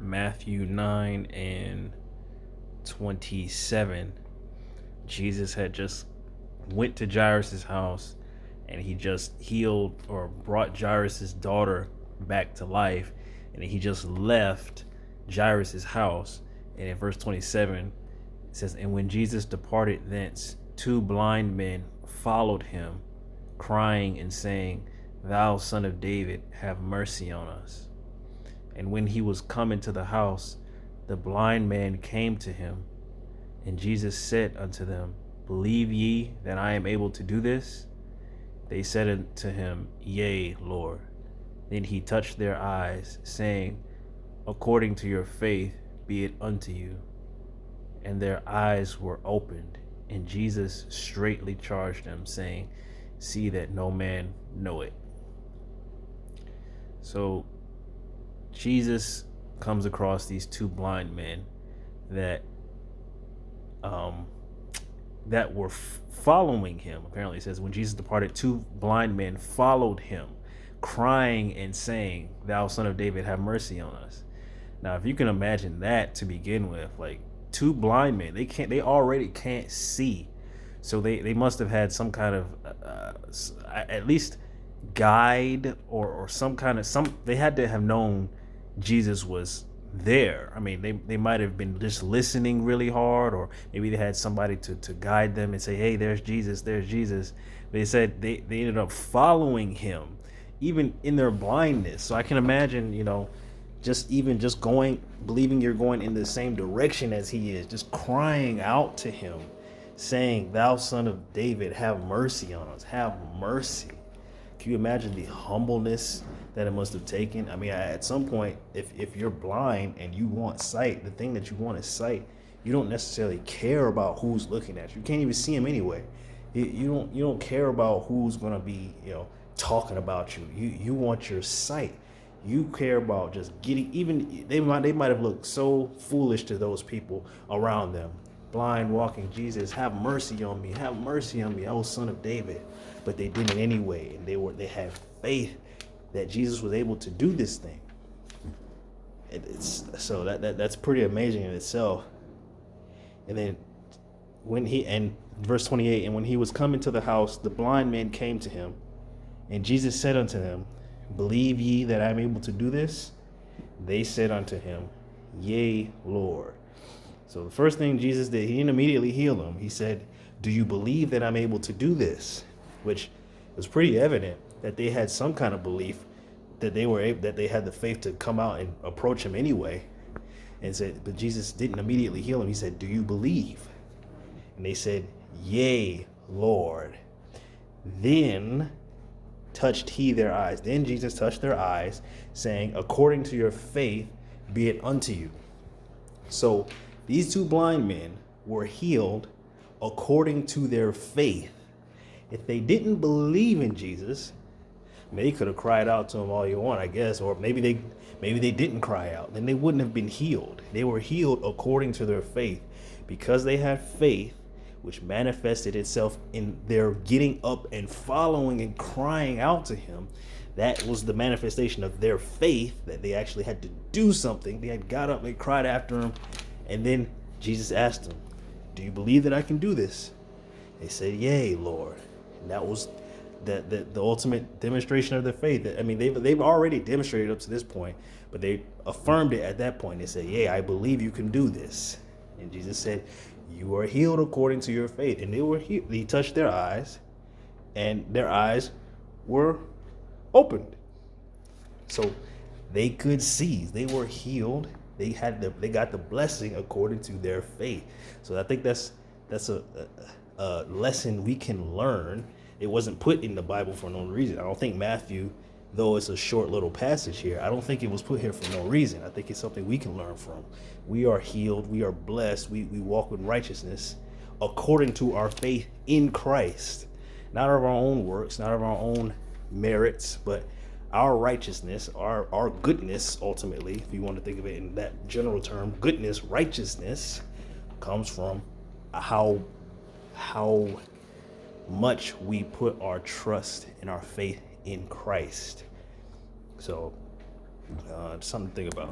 Matthew 9:27, Jesus had just went to Jairus' house and he just healed or brought Jairus' daughter back to life. And he just left Jairus' house. And in verse 27, it says, "And when Jesus departed thence, two blind men followed him, crying and saying, 'Thou son of David, have mercy on us.' And when he was come into the house, the blind man came to him. And Jesus said unto them, Believe ye that I am able to do this? They said unto him, Yea, Lord. Then he touched their eyes, saying, According to your faith be it unto you. And their eyes were opened, and Jesus straitly charged them, saying, See that no man know it." So Jesus comes across these two blind men that were following him. Apparently it says, when Jesus departed, two blind men followed him, crying and saying, "Thou son of David, have mercy on us." Now, if you can imagine that to begin with, like two blind men, they already can't see. So they must have had some kind of at least guide or they had to have known Jesus was there. I mean, they might have been just listening really hard, or maybe they had somebody to guide them and say, "Hey, there's Jesus, there's Jesus." They said they ended up following him even in their blindness. So I can imagine, just going, believing you're going in the same direction as he is, just crying out to him, saying, "Thou son of David, have mercy on us, have mercy." Can you imagine the humbleness that it must have taken? I mean, at some point, if you're blind and you want sight, the thing that you want is sight. You don't necessarily care about who's looking at you. You can't even see him anyway. You don't care about who's gonna be talking about you. You want your sight. You care about just getting. Even they might have looked so foolish to those people around them. Blind walking, "Jesus, have mercy on me, have mercy on me, O son of David." But they did it anyway, and they had faith that Jesus was able to do this thing. So that's pretty amazing in itself. And then verse 28, "And when he was come into the house, the blind man came to him, and Jesus said unto them, Believe ye that I am able to do this? They said unto him, Yea, Lord." So the first thing Jesus did, he didn't immediately heal them. He said, "Do you believe that I'm able to do this?" Which was pretty evident that they had some kind of belief that they had the faith to come out and approach him anyway. And said, but Jesus didn't immediately heal him. He said, "Do you believe?" And they said, "Yea, Lord." Then touched he their eyes. Then Jesus touched their eyes, saying, "According to your faith be it unto you." So these two blind men were healed according to their faith. If they didn't believe in Jesus, they could have cried out to him all you want, I guess, or maybe they didn't cry out. Then they wouldn't have been healed. They were healed according to their faith, because they had faith, which manifested itself in their getting up and following and crying out to him. That was the manifestation of their faith, that they actually had to do something. They had got up and cried after him. And then Jesus asked them, "Do you believe that I can do this?" They said, "Yea, Lord." And that was the ultimate demonstration of their faith. I mean, they've already demonstrated up to this point, but they affirmed it at that point. They said, "Yea, I believe you can do this." And Jesus said, "You are healed according to your faith." And they were healed. He touched their eyes, and their eyes were opened. So they could see. They were healed. They got the blessing according to their faith. So I think that's a lesson we can learn. It wasn't put in the Bible for no reason. I don't think Matthew, though it's a short little passage here, I don't think it was put here for no reason. I think it's something we can learn from. We are healed. We are blessed. We walk with righteousness according to our faith in Christ. Not of our own works, not of our own merits, but our righteousness, our goodness, ultimately, if you want to think of it in that general term, goodness, righteousness, comes from how much we put our trust and our faith in Christ. So, something to think about.